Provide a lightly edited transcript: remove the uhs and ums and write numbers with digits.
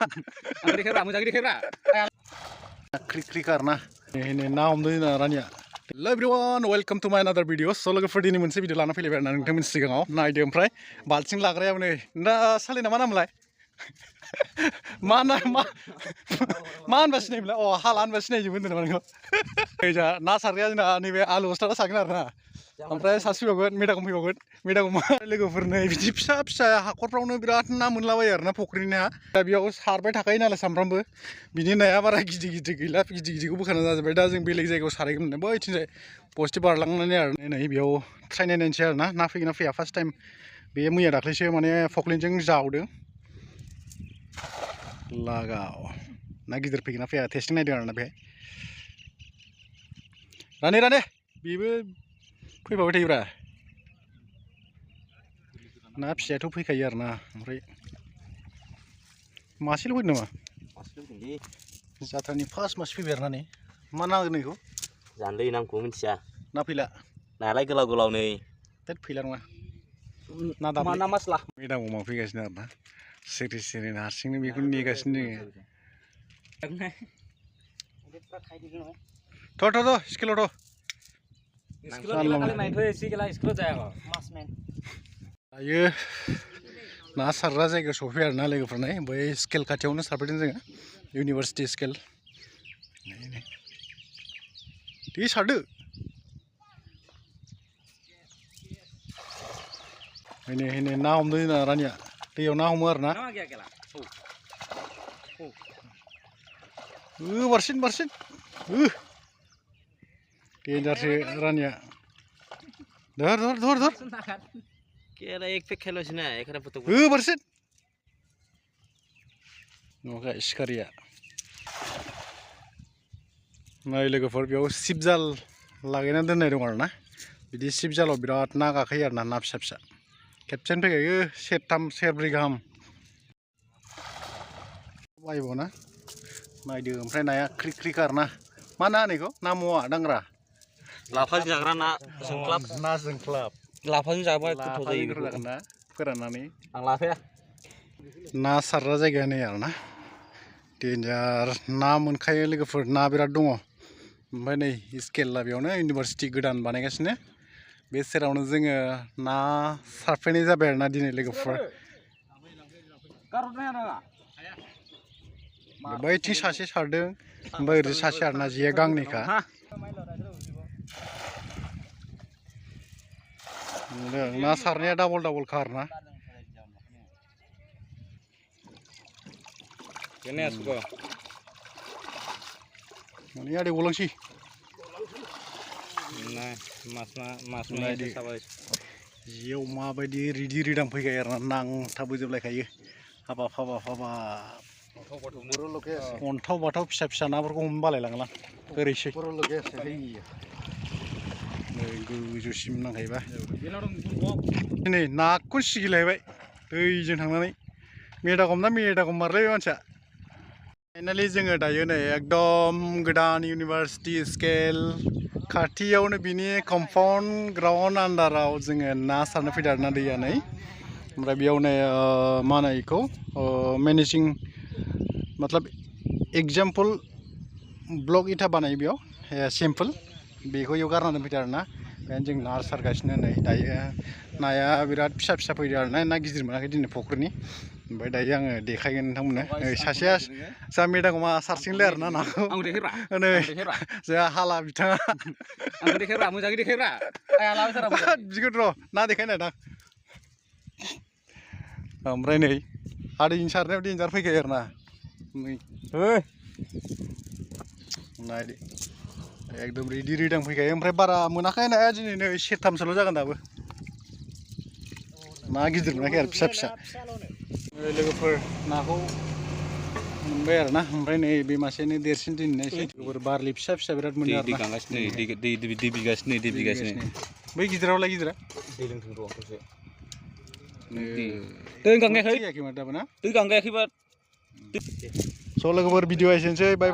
Aku dikira, mau jadi dikira. Krik karena ini naum tuh naranya. Hello everyone, welcome to my another video. So logo for ini मोनसे video लाना फैलायबाय आरो नोंथांमोननि सिगाङाव नायदो ओमफ्राय बाल्थिं लाग्राया नै दा सालिना मा नामलाय मा होनबा सिनायोमोनलाय अ हाला होनबा सिनायजोबो होनदों नामा नोंखौ जा ना सारग्राया जोंना नैबे आलु बस्था सागोन आरो ना ओमफ्राय सासे फैबावगोन मेदागम लोगोफोरनो बिदि फिसा फिसा हाखरफ्रावनो बिराद ना मोनलाबायो आरो ना फुख्रिनि ना दा बेयाव सारबाय थाखायो नालाय सामफ्रामबो बिनि नाया बारा गिदिर गैला गिदिरखौ बोखाना जाजोब्बाय दा जों बेलेग जायगायाव सारहैगोन बैथिंजाय पस्टि बारलांनानै आरो नै बेयाव ट्राइ नायनोसै आरो ना फैगोन ना फैया फार्स्ट टाइम बे मैया दाख्लैसो माने फक्लिनजों जावदों लागाव ना गिदिर फैगोन ना फैया टेस्टिं नायदों आरो ना बेहाय राने बेबो फैबाय थायोब्रा ना फिसायाथ' फैखायो आरो ना ओमफ्राय मासेल' फैदों नामा जाथ्रानि फार्स्ट मासे फैबाय आरो ना नै मा नांगोन बेखौ जानलै नामखौ मिथिया ना फैला नायालाय गोलाव नै दा फैला नङा ना दाबो Mana mas lah. मेदाम अमा फैगासिनो आरो ना सिरि हारसिंनो बेखौ नेगासिनो दोङो थ' स्केलाव थ' Sekolah kali main tuh sih kala sekolah jaya kok. Mas men. दायो ना सारग्रा जायगायाव सफैबाय आरो ना लोगोफोरना बै स्केल खाथियावनो सारफैदों जोङो इउनिभार्सिटि स्केल दे सारदो नै ना हमदों जोंना रानिया दैयाव ना हमो आरो ना बारसिन डेन्जारसो रानिया धर केला एक पेक खेल'सैना एखादा फट' बारसिन नङा सिखारिया नै लोगोफोर बेयाव सिबजाल लागायना दोननाय दं आरो ना बिदि सिबजालाव बिराद ना गाखोयो आरो ना फिसा खेबसेनो फैखायो सेरथाम सेरब्रै गाहाम बायबावना नायदो ओमफ्राय नाया क्रिक आरो ना मा ना होनो बेखौ ना मवा दांग्रा लाफाजों जाग्रा ना जोंख्लाब लाफाजों जाबा गोथाव जायो जागोन ना फोराननानै आं लाफाया ना सारग्रा जायगा नै आरो ना डेन्जार ना मोनखायो लोगोफोर ना बिराद दङ ओमफ्राय नै स्केला बेयावनो इउनिभार्सिटि गोदान बानायगासिनो बे सेरावनो जोङो ना सारफैनाय जाबाय आरो ना दिनै लोगोफोर बैथिं सासे सारदों ओमफ्राय ओरै सासे आरो ना जेया गांनैखा ना सारनाया डाबल खार ना माने आदै गलांसै जियाव माबायदि रिदां फैखायो आरो ना नांथाबोजोबलायखायो हाबाब अन्थाव बाथाव फिसा नाफोरखौ हमनो बालायलांलां ओरैसै गोजौसिम नांखायोबा नै नाखौनो सिगिलायबाय दैजों थांनानै मेदागम मारलाय बे मानसिया फाइनालि जोङो दायो नै एकदम गोदान इउनिभार्सिटि स्केल खाथियावनो बिनि कम्पाउन्ड ग्राउन्ड आन्डाराव जोङो ना सारनो फैदों आरो ना दैया नै ओमफ्राय बेयाव नै मा होनो बेखौ मेनेजिं मतलब एग्जाम्पोल ब्लक इथा बानायो बेयाव सिम्पोल बेखौ इयाव गारनानै फैदों आरो ना बेहायनो जों ना सारगासिनो नै दायो नाया बिराद फिसा फैदों आरो ना गिदिर मोनाखै दिनै फुख्रिनि ओमफ्राय दायो आङो देखायगोन नोंथांमोननो सासेया जा मेदागमा सारसिगोनलै आरो ना नाखौ नै जोंहा हाला बिथाङा बिदिखौथ' र' ना देखायनाय दां ओमफ्राय नै आदैनि सारनायाव डेन्जार फैखायो आरो ना नायदो एकदम रिदां फैखायो ओमफ्राय बारा मोनाखै नाया दिनै नै सेरथामसोल' जागोन दाबो ना गिदिर मोनाखै आरो फिसा लोगोफोर नाखौ मोनबाय आरो ना ओमफ्राय नै बे मासेनो देरसिन दिनैसै बारलि फिसा बिराद मोनो आरो ना दै बिगासिनो बै गिदिरावलाय गिदिरा दै लोंथों र' दसे दै गांगायाखै दाबो ना दै गांगायाखैबा स' लोगोफोर भिडिअ एसेनोसै बाय